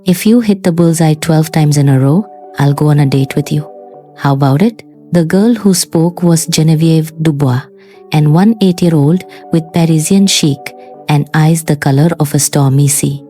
If you hit the bullseye 12 times in a row, I'll go on a date with you. How about it? The girl who spoke was Geneviève Dubois, and 8-year-old with Parisian chic and eyes the color of a stormy sea.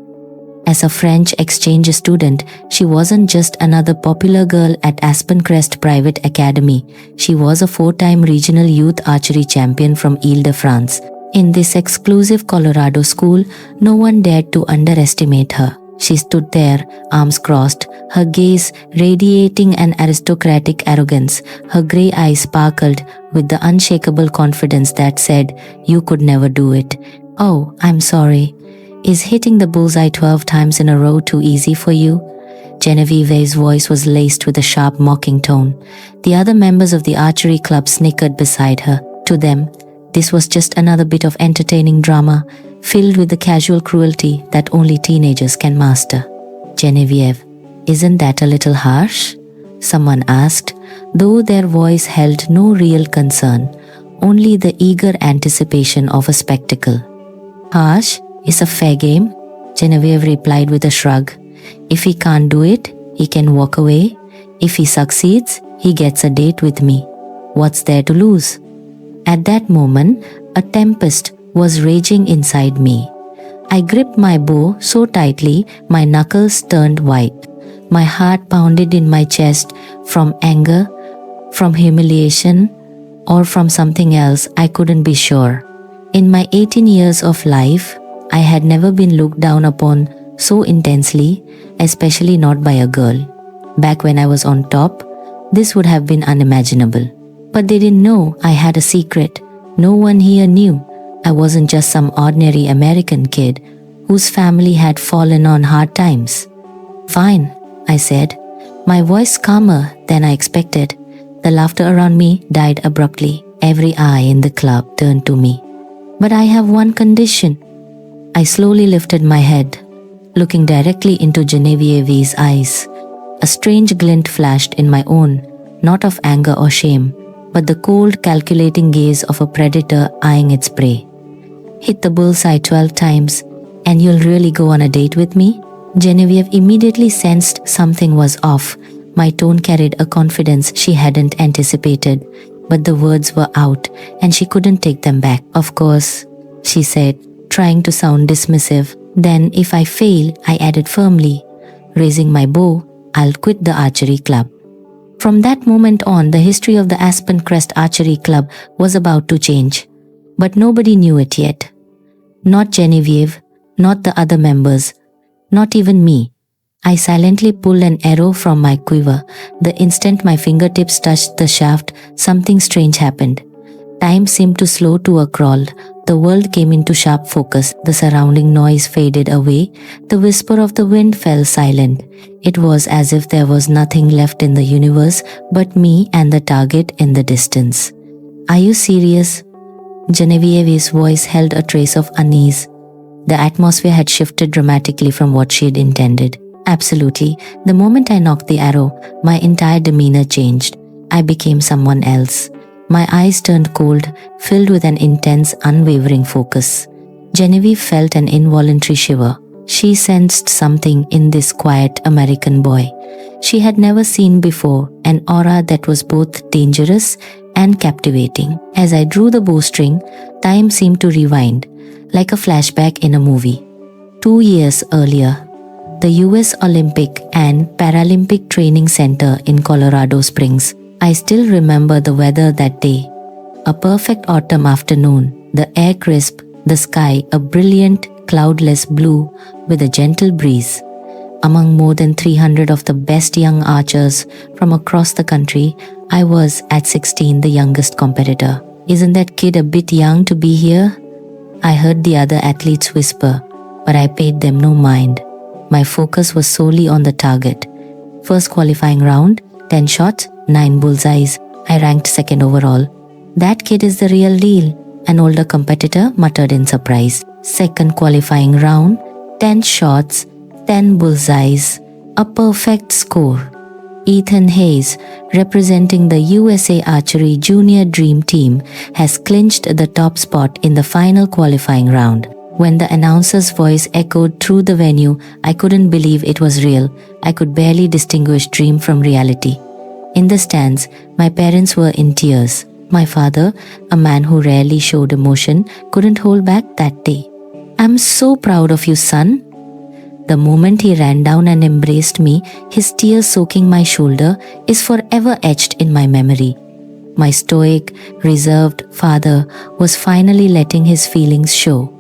As a French exchange student, she wasn't just another popular girl at Aspen Crest Private Academy. She was a 4-time regional youth archery champion from Ile-de-France. In this exclusive Colorado school, no one dared to underestimate her. She stood there, arms crossed, her gaze radiating an aristocratic arrogance. Her grey eyes sparkled with the unshakable confidence that said, "You could never do it." "Oh, I'm sorry. Is hitting the bullseye 12 times in a row too easy for you?" Genevieve's voice was laced with a sharp, mocking tone. The other members of the archery club snickered beside her. To them, this was just another bit of entertaining drama, filled with the casual cruelty that only teenagers can master. "Geneviève, isn't that a little harsh?" someone asked, though their voice held no real concern, only the eager anticipation of a spectacle. "Harsh is a fair game," Geneviève replied with a shrug. "If he can't do it, he can walk away. If he succeeds, he gets a date with me. What's there to lose?" At that moment, a tempest was raging inside me. I gripped my bow so tightly my knuckles turned white. My heart pounded in my chest from anger, from humiliation, or from something else I couldn't be sure. In my 18 years of life, I had never been looked down upon so intensely, especially not by a girl. Back when I was on top, this would have been unimaginable. But they didn't know I had a secret. No one here knew. I wasn't just some ordinary American kid whose family had fallen on hard times. "Fine," I said, my voice calmer than I expected. The laughter around me died abruptly. Every eye in the club turned to me. "But I have one condition." I slowly lifted my head, looking directly into Genevieve's eyes. A strange glint flashed in my own, not of anger or shame, but the cold, calculating gaze of a predator eyeing its prey. "Hit the bullseye 12 times, and you'll really go on a date with me?" Geneviève immediately sensed something was off. My tone carried a confidence she hadn't anticipated, but the words were out, and she couldn't take them back. "Of course," she said, trying to sound dismissive. "Then if I fail," I added firmly, raising my bow, "I'll quit the archery club." From that moment on, the history of the Aspen Crest Archery Club was about to change. But nobody knew it yet. Not Geneviève, not the other members, not even me. I silently pulled an arrow from my quiver. The instant my fingertips touched the shaft, something strange happened. Time seemed to slow to a crawl. The world came into sharp focus. The surrounding noise faded away. The whisper of the wind fell silent. It was as if there was nothing left in the universe but me and the target in the distance. "Are you serious?" Genevieve's voice held a trace of unease. The atmosphere had shifted dramatically from what she had intended. "Absolutely. The moment I knocked the arrow, my entire demeanor changed. I became someone else. My eyes turned cold, filled with an intense, unwavering focus." Geneviève felt an involuntary shiver. She sensed something in this quiet American boy she had never seen before, an aura that was both dangerous and captivating. As I drew the bowstring, time seemed to rewind, like a flashback in a movie. 2 years earlier, the US Olympic and Paralympic Training Center in Colorado Springs. I still remember the weather that day. A perfect autumn afternoon, the air crisp, the sky a brilliant, cloudless blue with a gentle breeze. Among more than 300 of the best young archers from across the country, I was, at 16, the youngest competitor. "Isn't that kid a bit young to be here?" I heard the other athletes whisper, but I paid them no mind. My focus was solely on the target. First qualifying round, 10 shots, 9 bullseyes. I ranked second overall. "That kid is the real deal," an older competitor muttered in surprise. Second qualifying round, 10 shots, 10 bullseyes. A perfect score. Ethan Hayes, representing the USA Archery Junior Dream Team, has clinched the top spot in the final qualifying round. When the announcer's voice echoed through the venue, I couldn't believe it was real. I could barely distinguish dream from reality. In the stands, my parents were in tears. My father, a man who rarely showed emotion, couldn't hold back that day. "I'm so proud of you, son." The moment he ran down and embraced me, his tears soaking my shoulder, is forever etched in my memory. My stoic, reserved father was finally letting his feelings show.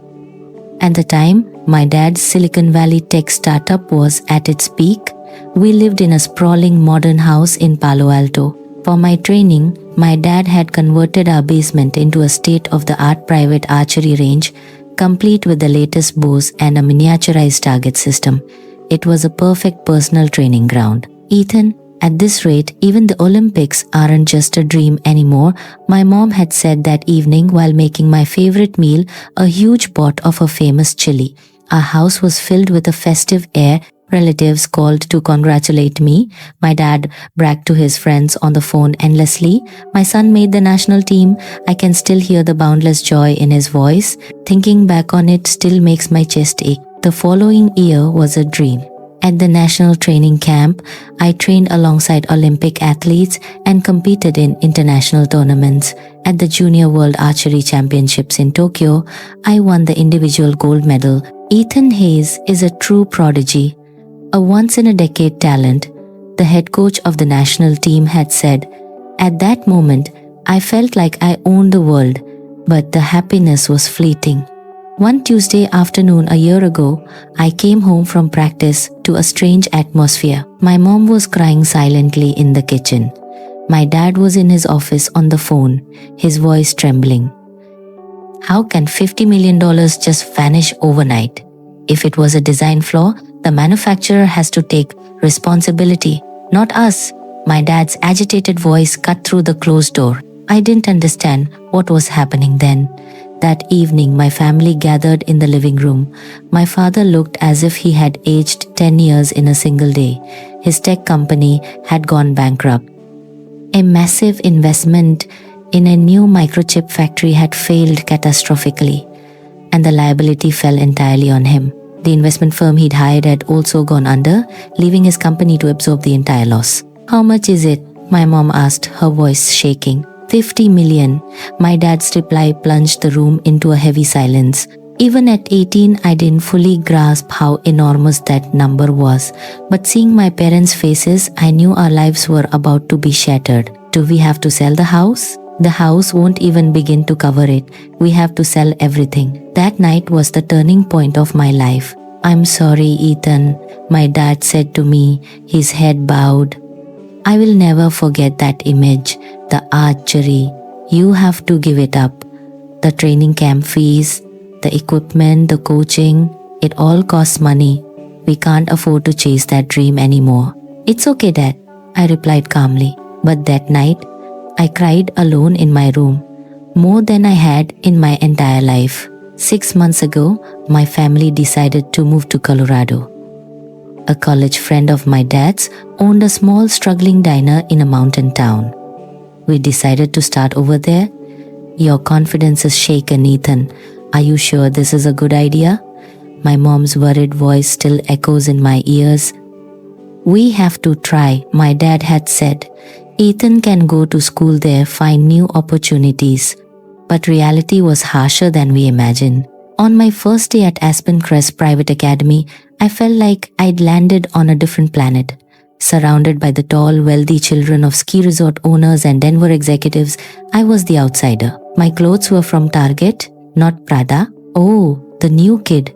At the time, my dad's Silicon Valley tech startup was at its peak. We lived in a sprawling modern house in Palo Alto. For my training, my dad had converted our basement into a state-of-the-art private archery range, complete with the latest bows and a miniaturized target system. It was a perfect personal training ground. "Ethan, at this rate, even the Olympics aren't just a dream anymore," my mom had said that evening while making my favorite meal, a huge pot of her famous chili. Our house was filled with a festive air. Relatives called to congratulate me. My dad bragged to his friends on the phone endlessly. "My son made the national team." I can still hear the boundless joy in his voice. Thinking back on it still makes my chest ache. The following year was a dream. At the national training camp, I trained alongside Olympic athletes and competed in international tournaments. At the Junior World Archery Championships in Tokyo, I won the individual gold medal. "Ethan Hayes is a true prodigy, a once-in-a-decade talent," the head coach of the national team had said. At that moment, I felt like I owned the world, but the happiness was fleeting. One Tuesday afternoon a year ago, I came home from practice to a strange atmosphere. My mom was crying silently in the kitchen. My dad was in his office on the phone, his voice trembling. "How can $50 million just vanish overnight? If it was a design flaw, the manufacturer has to take responsibility, not us." My dad's agitated voice cut through the closed door. I didn't understand what was happening then. That evening, my family gathered in the living room. My father looked as if he had aged 10 years in a single day. His tech company had gone bankrupt. A massive investment in a new microchip factory had failed catastrophically, and the liability fell entirely on him. The investment firm he'd hired had also gone under, leaving his company to absorb the entire loss. "How much is it?" my mom asked, her voice shaking. $50 million. My dad's reply plunged the room into a heavy silence. Even at 18, I didn't fully grasp how enormous that number was. But seeing my parents' faces, I knew our lives were about to be shattered. "Do we have to sell the house?" "The house won't even begin to cover it. We have to sell everything." That night was the turning point of my life. "I'm sorry, Ethan," my dad said to me, his head bowed. I will never forget that image. The archery. You have to give it up. The training camp fees, the equipment, the coaching, it all costs money. We can't afford to chase that dream anymore. "It's okay, Dad," I replied calmly. But that night, I cried alone in my room, more than I had in my entire life. 6 months ago, my family decided to move to Colorado. A college friend of my dad's owned a small struggling diner in a mountain town. We decided to start over there. "Your confidence is shaken, Ethan. Are you sure this is a good idea?" My mom's worried voice still echoes in my ears. "We have to try," my dad had said. "Ethan can go to school there, find new opportunities." But reality was harsher than we imagined. On my first day at Aspen Crest Private Academy, I felt like I'd landed on a different planet. Surrounded by the tall, wealthy children of ski resort owners and Denver executives, I was the outsider. My clothes were from Target, not Prada. "Oh, the new kid.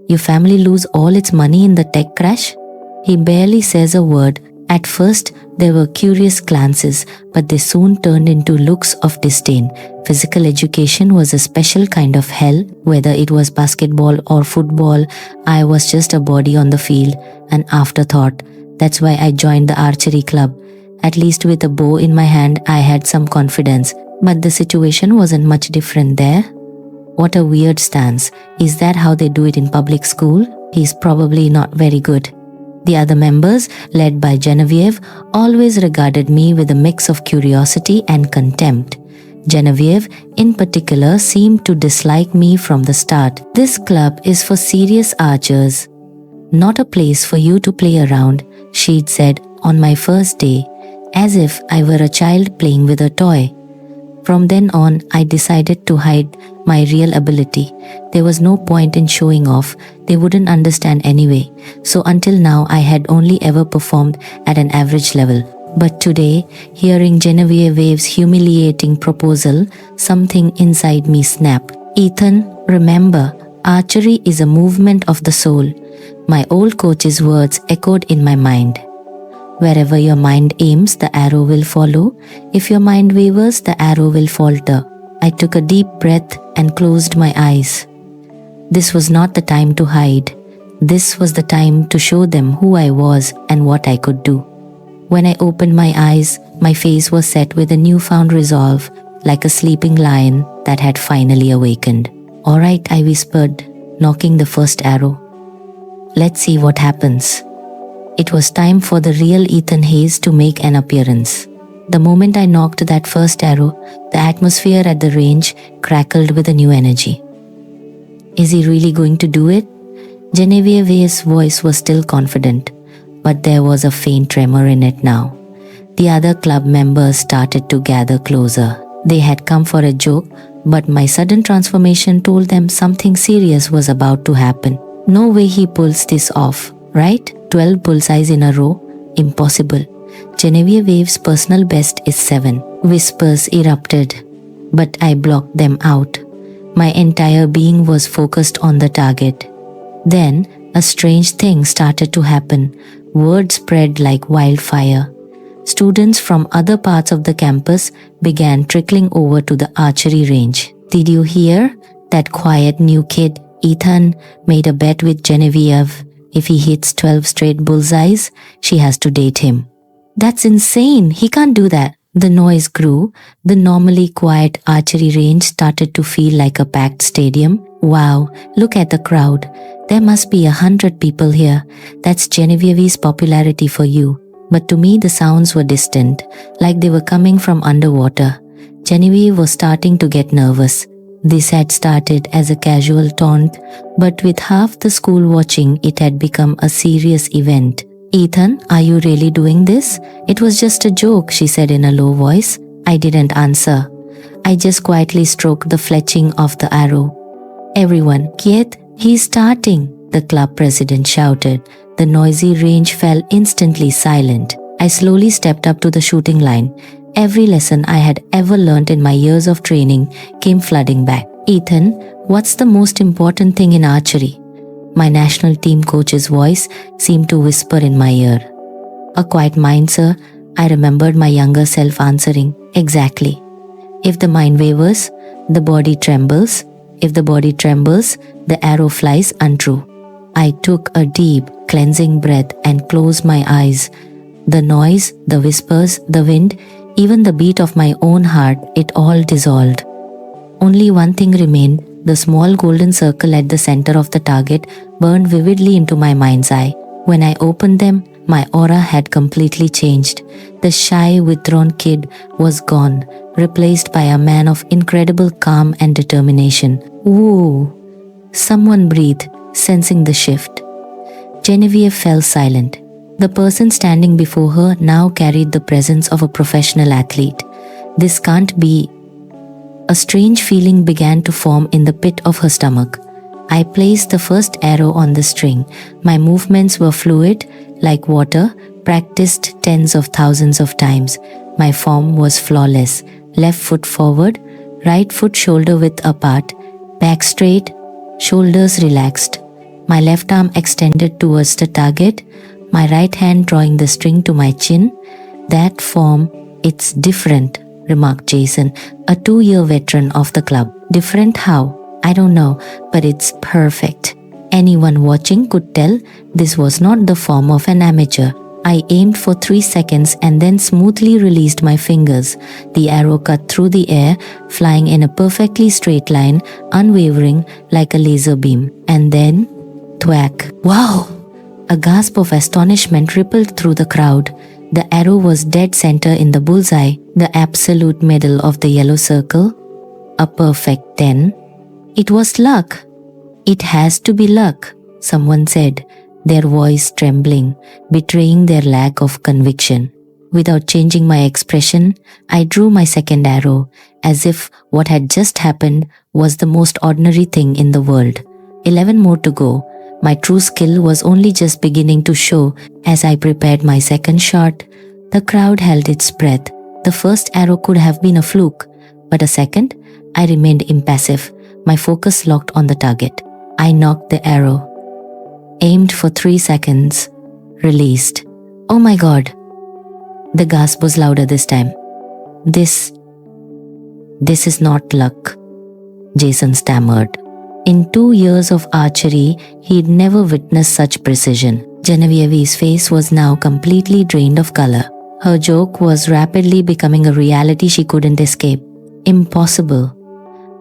Your family lose all its money in the tech crash?" He barely says a word. At first, there were curious glances, but they soon turned into looks of disdain. Physical education was a special kind of hell. Whether it was basketball or football, I was just a body on the field, an afterthought. That's why I joined the archery club. At least with a bow in my hand, I had some confidence. But the situation wasn't much different there. What a weird stance. Is that how they do it in public school? He's probably not very good. The other members, led by Genevieve, always regarded me with a mix of curiosity and contempt. Genevieve, in particular, seemed to dislike me from the start. "This club is for serious archers, not a place for you to play around," she'd said on my first day, as if I were a child playing with a toy. From then on, I decided to hide my real ability. There was no point in showing off. They wouldn't understand anyway. So until now, I had only ever performed at an average level. But today, hearing Genevieve's humiliating proposal, something inside me snapped. "Ethan, remember, archery is a movement of the soul." My old coach's words echoed in my mind. "Wherever your mind aims, the arrow will follow. If your mind wavers, the arrow will falter." I took a deep breath and closed my eyes. This was not the time to hide. This was the time to show them who I was and what I could do. When I opened my eyes, my face was set with a newfound resolve, like a sleeping lion that had finally awakened. "All right," I whispered, knocking the first arrow. "Let's see what happens." It was time for the real Ethan Hayes to make an appearance. The moment I knocked that first arrow, the atmosphere at the range crackled with a new energy. "Is he really going to do it?" Genevieve's voice was still confident, but there was a faint tremor in it now. The other club members started to gather closer. They had come for a joke, but my sudden transformation told them something serious was about to happen. "No way he pulls this off, right? 12 bullseyes in a row? Impossible. Genevieve's personal best is 7. Whispers erupted, but I blocked them out. My entire being was focused on the target. Then, a strange thing started to happen. Word spread like wildfire. Students from other parts of the campus began trickling over to the archery range. "Did you hear? That quiet new kid, Ethan, made a bet with Genevieve. If he hits 12 straight bullseyes, she has to date him." "That's insane. He can't do that." The noise grew. The normally quiet archery range started to feel like a packed stadium. "Wow, look at the crowd. There must be 100 people here. That's Genevieve's popularity for you." But to me, the sounds were distant, like they were coming from underwater. Genevieve was starting to get nervous. This had started as a casual taunt, but with half the school watching, it had become a serious event. "Ethan, are you really doing this?" "It was just a joke," she said in a low voice. I didn't answer. I just quietly stroked the fletching of the arrow. "Everyone, quiet, he's starting," the club president shouted. The noisy range fell instantly silent. I slowly stepped up to the shooting line. Every lesson I had ever learned in my years of training came flooding back. "Ethan, what's the most important thing in archery?" My national team coach's voice seemed to whisper in my ear. "A quiet mind, sir," I remembered my younger self answering. "Exactly. If the mind wavers, the body trembles. If the body trembles, the arrow flies untrue." I took a deep, cleansing breath and closed my eyes. The noise, the whispers, the wind, even the beat of my own heart, it all dissolved. Only one thing remained. The small golden circle at the center of the target burned vividly into my mind's eye. When I opened them, my aura had completely changed. The shy, withdrawn kid was gone, replaced by a man of incredible calm and determination. "Woo!" Someone breathed, sensing the shift. Genevieve fell silent. The person standing before her now carried the presence of a professional athlete. "This can't be." A strange feeling began to form in the pit of her stomach. I placed the first arrow on the string. My movements were fluid, like water, practiced tens of thousands of times. My form was flawless. Left foot forward, right foot shoulder width apart, back straight, shoulders relaxed. My left arm extended towards the target, my right hand drawing the string to my chin. "That form, it's different," remarked Jason, a 2-year veteran of the club. "Different how? I don't know, but it's perfect." Anyone watching could tell this was not the form of an amateur. I aimed for 3 seconds and then smoothly released my fingers. The arrow cut through the air, flying in a perfectly straight line, unwavering like a laser beam. And then, thwack. "Wow!" A gasp of astonishment rippled through the crowd. The arrow was dead center in the bullseye, the absolute middle of the yellow circle. A perfect 10. It was luck. It has to be luck, someone said, their voice trembling, betraying their lack of conviction. Without changing my expression, I drew my second arrow, as if what had just happened was the most ordinary thing in the world. 11 more to go. My true skill was only just beginning to show as I prepared my second shot. The crowd held its breath. The first arrow could have been a fluke, but a second, I remained impassive, my focus locked on the target. I knocked the arrow, aimed for 3 seconds, released. Oh my God! The gasp was louder this time. This is not luck, Jason stammered. In 2 years of archery, he'd never witnessed such precision. Genevieve's face was now completely drained of color. Her joke was rapidly becoming a reality she couldn't escape. Impossible.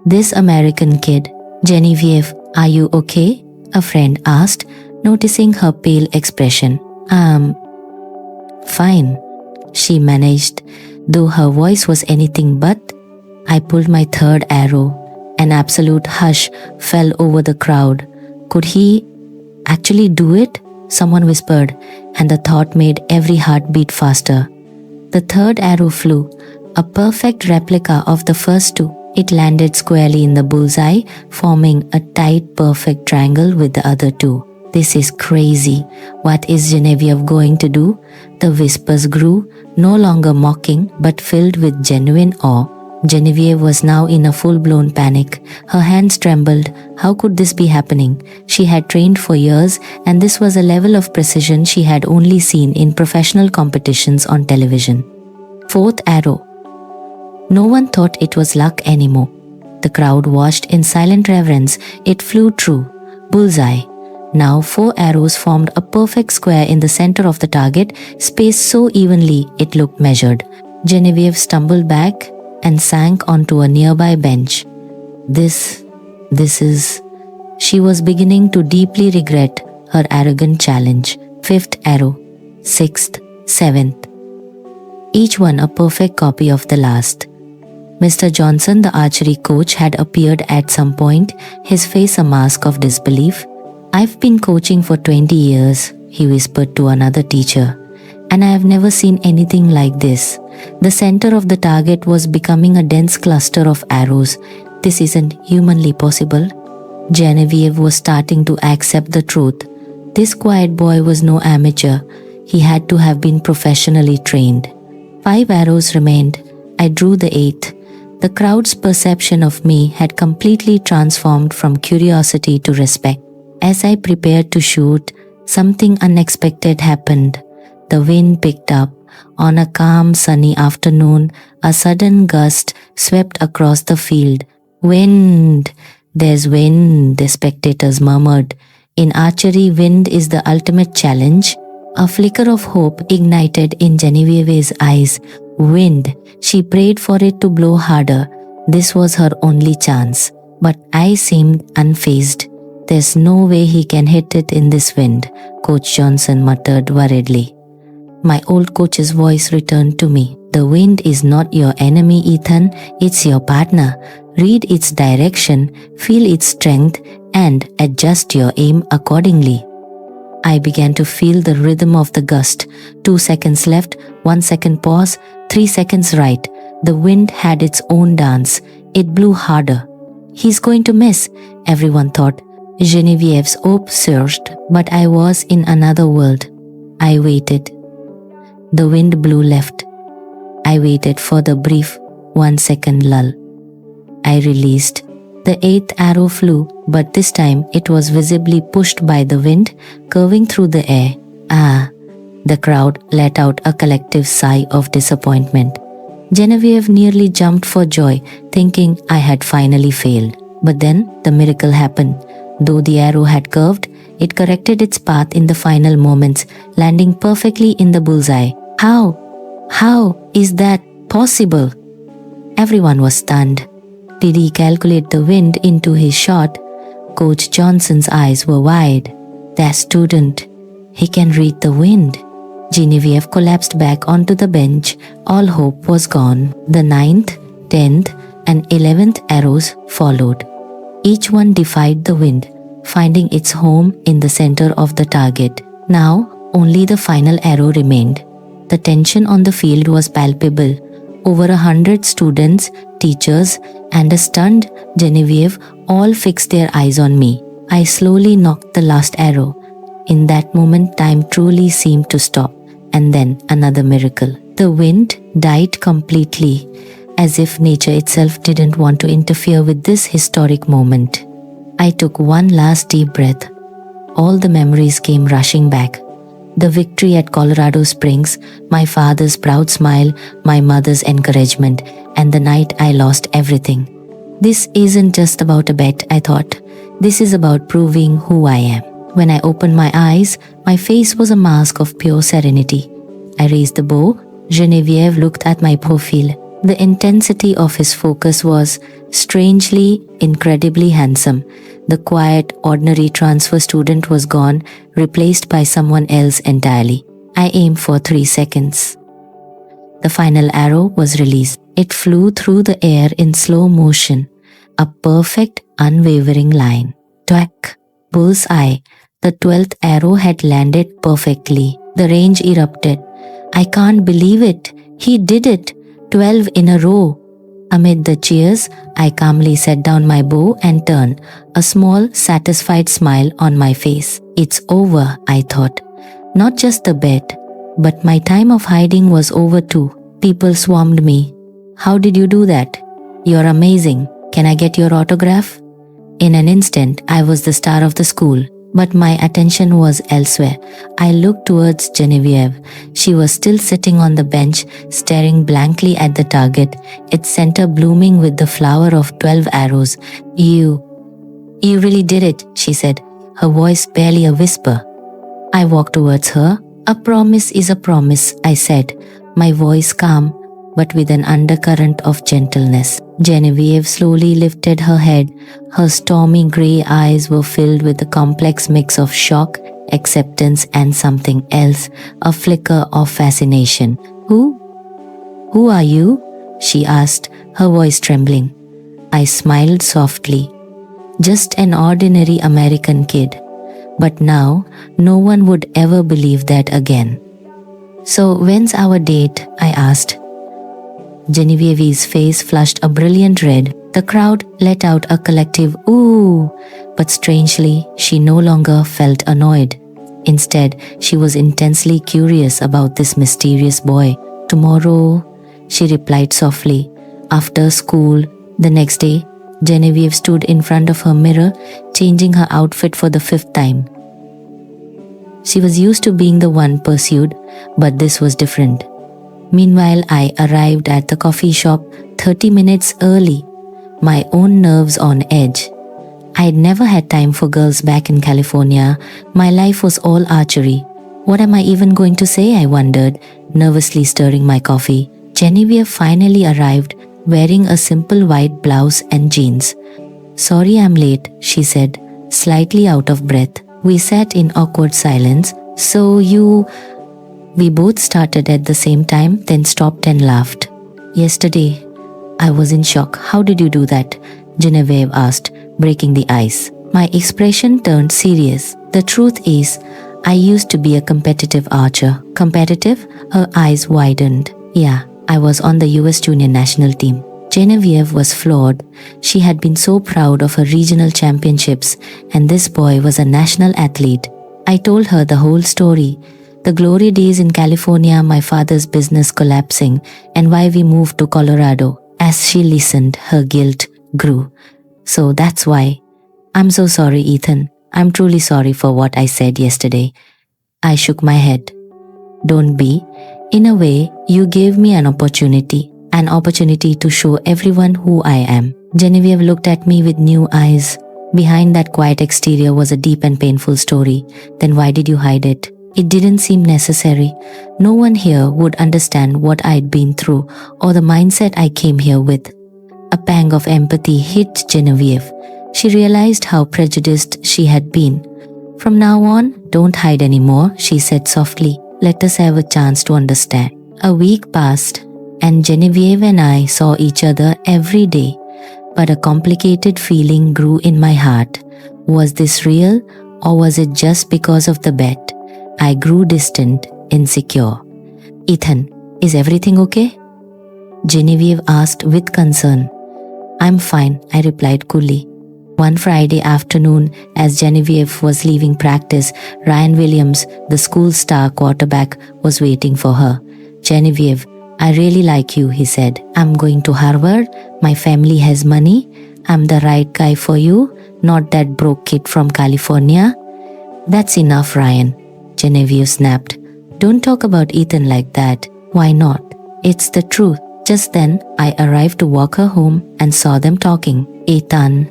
This American kid, Genevieve, are you okay? A friend asked, noticing her pale expression. Fine, she managed, though her voice was anything but. I pulled my third arrow. An absolute hush fell over the crowd. Could he actually do it? Someone whispered, and the thought made every heart beat faster. The third arrow flew, a perfect replica of the first two. It landed squarely in the bullseye, forming a tight, perfect triangle with the other two. This is crazy. What is Genevieve going to do? The whispers grew, no longer mocking, but filled with genuine awe. Genevieve was now in a full-blown panic. Her hands trembled. How could this be happening? She had trained for years, and this was a level of precision she had only seen in professional competitions on television. Fourth arrow. No one thought it was luck anymore. The crowd watched in silent reverence. It flew true. Bullseye. Now 4 arrows formed a perfect square in the center of the target, spaced so evenly it looked measured. Genevieve stumbled back and sank onto a nearby bench. This is... She was beginning to deeply regret her arrogant challenge. 5th arrow, 6th, 7th. Each one a perfect copy of the last. Mr. Johnson, the archery coach, had appeared at some point, his face a mask of disbelief. I've been coaching for 20 years, he whispered to another teacher, and I have never seen anything like this. The center of the target was becoming a dense cluster of arrows. This isn't humanly possible. Genevieve was starting to accept the truth. This quiet boy was no amateur. He had to have been professionally trained. 5 arrows remained. I drew the 8th. The crowd's perception of me had completely transformed from curiosity to respect. As I prepared to shoot, something unexpected happened. The wind picked up. On a calm, sunny afternoon, a sudden gust swept across the field. Wind! There's wind, the spectators murmured. In archery, wind is the ultimate challenge. A flicker of hope ignited in Genevieve's eyes. Wind! She prayed for it to blow harder. This was her only chance. But I seemed unfazed. There's no way he can hit it in this wind, Coach Johnson muttered worriedly. My old coach's voice returned to me. The wind is not your enemy, Ethan. It's your partner. Read its direction, feel its strength, and adjust your aim accordingly. I began to feel the rhythm of the gust. 2 seconds left, 1 second pause, 3 seconds right. The wind had its own dance. It blew harder. He's going to miss, everyone thought. Genevieve's hope surged, but I was in another world. I waited. The wind blew left. I waited for the brief 1 second lull. I released. The 8th arrow flew, but this time it was visibly pushed by the wind, curving through the air. The crowd let out a collective sigh of disappointment. Genevieve nearly jumped for joy, thinking I had finally failed. But then the miracle happened. Though the arrow had curved, it corrected its path in the final moments, landing perfectly in the bullseye. How is that possible? Everyone was stunned. Did he calculate the wind into his shot? Coach Johnson's eyes were wide. That student, he can read the wind. Genevieve collapsed back onto the bench. All hope was gone. The 9th, 10th, and 11th arrows followed. Each one defied the wind, finding its home in the center of the target. Now, only the final arrow remained. The tension on the field was palpable. Over 100 students, teachers, and a stunned Genevieve all fixed their eyes on me. I slowly knocked the last arrow. In that moment, time truly seemed to stop. And then another miracle. The wind died completely, as if nature itself didn't want to interfere with this historic moment. I took one last deep breath. All the memories came rushing back. The victory at Colorado Springs, my father's proud smile, my mother's encouragement, and the night I lost everything. This isn't just about a bet, I thought. This is about proving who I am. When I opened my eyes, my face was a mask of pure serenity. I raised the bow. Genevieve looked at my profile. The intensity of his focus was strangely, incredibly handsome. The quiet, ordinary transfer student was gone, replaced by someone else entirely. I aimed for 3 seconds. The final arrow was released. It flew through the air in slow motion, a perfect, unwavering line. Twack! Bullseye! The 12th arrow had landed perfectly. The range erupted. I can't believe it. He did it. 12 in a row. Amid the cheers, I calmly set down my bow and turned, a small, satisfied smile on my face. It's over, I thought. Not just the bet, but my time of hiding was over too. People swarmed me. How did you do that? You're amazing. Can I get your autograph? In an instant, I was the star of the school. But my attention was elsewhere. I looked towards Genevieve. She was still sitting on the bench, staring blankly at the target, its center blooming with the flower of 12 arrows. You really did it, she said, her voice barely a whisper. I walked towards her. A promise is a promise, I said, my voice calm, but with an undercurrent of gentleness. Genevieve slowly lifted her head. Her stormy grey eyes were filled with a complex mix of shock, acceptance, and something else, a flicker of fascination. Who are you? She asked, her voice trembling. I smiled softly. Just an ordinary American kid. But now, no one would ever believe that again. So when's our date? I asked. Genevieve's face flushed a brilliant red. The crowd let out a collective ooh, but strangely, she no longer felt annoyed. Instead, she was intensely curious about this mysterious boy. Tomorrow, she replied softly. After school, the next day, Genevieve stood in front of her mirror, changing her outfit for the 5th time. She was used to being the one pursued, but this was different. Meanwhile, I arrived at the coffee shop 30 minutes early, my own nerves on edge. I'd never had time for girls back in California. My life was all archery. What am I even going to say, I wondered, nervously stirring my coffee. Genevieve finally arrived, wearing a simple white blouse and jeans. Sorry I'm late, she said, slightly out of breath. We sat in awkward silence. We both started at the same time, then stopped and laughed. Yesterday, I was in shock. How did you do that? Genevieve asked, breaking the ice. My expression turned serious. The truth is, I used to be a competitive archer. Competitive? Her eyes widened. Yeah, I was on the US Junior National team. Genevieve was floored. She had been so proud of her regional championships, and this boy was a national athlete. I told her the whole story. The glory days in California, my father's business collapsing, and why we moved to Colorado. As she listened, her guilt grew. So that's why. I'm so sorry, Ethan. I'm truly sorry for what I said yesterday. I shook my head. Don't be. In a way, you gave me an opportunity to show everyone who I am. Genevieve looked at me with new eyes. Behind that quiet exterior was a deep and painful story. Then why did you hide it? It didn't seem necessary. No one here would understand what I'd been through or the mindset I came here with. A pang of empathy hit Genevieve. She realized how prejudiced she had been. From now on, don't hide anymore, she said softly. Let us have a chance to understand. A week passed, and Genevieve and I saw each other every day, but a complicated feeling grew in my heart. Was this real, or was it just because of the bet? I grew distant, insecure. Ethan, is everything okay? Genevieve asked with concern. I'm fine, I replied coolly. One Friday afternoon, as Genevieve was leaving practice, Ryan Williams, the school's star quarterback, was waiting for her. Genevieve, I really like you, he said. I'm going to Harvard, my family has money, I'm the right guy for you, not that broke kid from California. That's enough, Ryan, Genevieve snapped. Don't talk about Ethan like that. Why not? It's the truth. Just then, I arrived to walk her home and saw them talking. Ethan,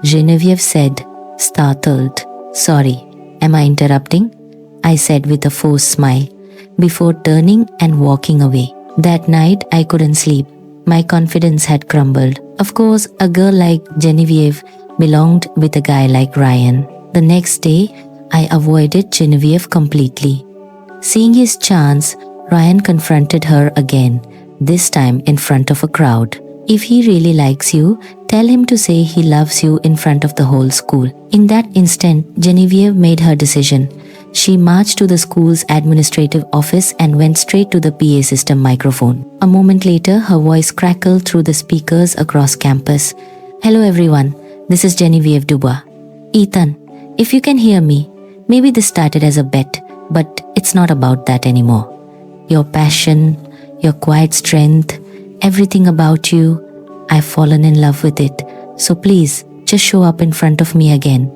Genevieve said, startled. Sorry, am I interrupting? I said with a forced smile, before turning and walking away. That night, I couldn't sleep. My confidence had crumbled. Of course, a girl like Genevieve belonged with a guy like Ryan. The next day, I avoided Genevieve completely. Seeing his chance, Ryan confronted her again, this time in front of a crowd. If he really likes you, tell him to say he loves you in front of the whole school. In that instant, Genevieve made her decision. She marched to the school's administrative office and went straight to the PA system microphone. A moment later, her voice crackled through the speakers across campus. Hello everyone, this is Genevieve Dubois. Ethan, if you can hear me, maybe this started as a bet, but it's not about that anymore. Your passion, your quiet strength, everything about you, I've fallen in love with it. So please, just show up in front of me again.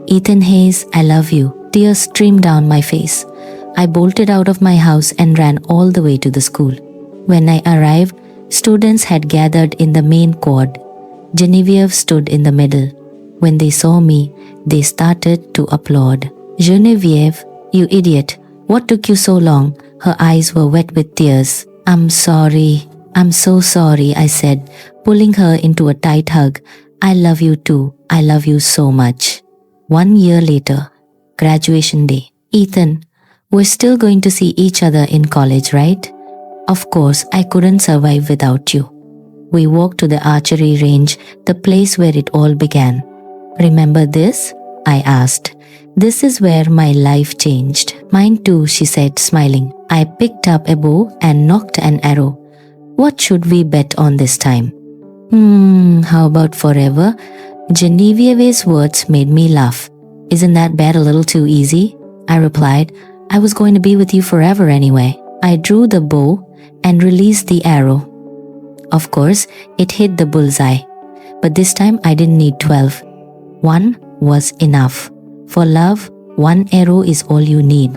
Ethan Hayes, I love you. Tears streamed down my face. I bolted out of my house and ran all the way to the school. When I arrived, students had gathered in the main quad. Genevieve stood in the middle. When they saw me, they started to applaud. Genevieve, you idiot, what took you so long? Her eyes were wet with tears. I'm sorry. I'm so sorry, I said, pulling her into a tight hug. I love you too. I love you so much. 1 year later, graduation day. Ethan, we're still going to see each other in college, right? Of course, I couldn't survive without you. We walked to the archery range, the place where it all began. Remember this? I asked. This is where my life changed. Mine too, she said, smiling. I picked up a bow and nocked an arrow. What should we bet on this time? How about forever? Genevieve's words made me laugh. Isn't that bet a little too easy? I replied. I was going to be with you forever anyway. I drew the bow and released the arrow. Of course, it hit the bullseye. But this time I didn't need 12. One was enough. For love, one arrow is all you need.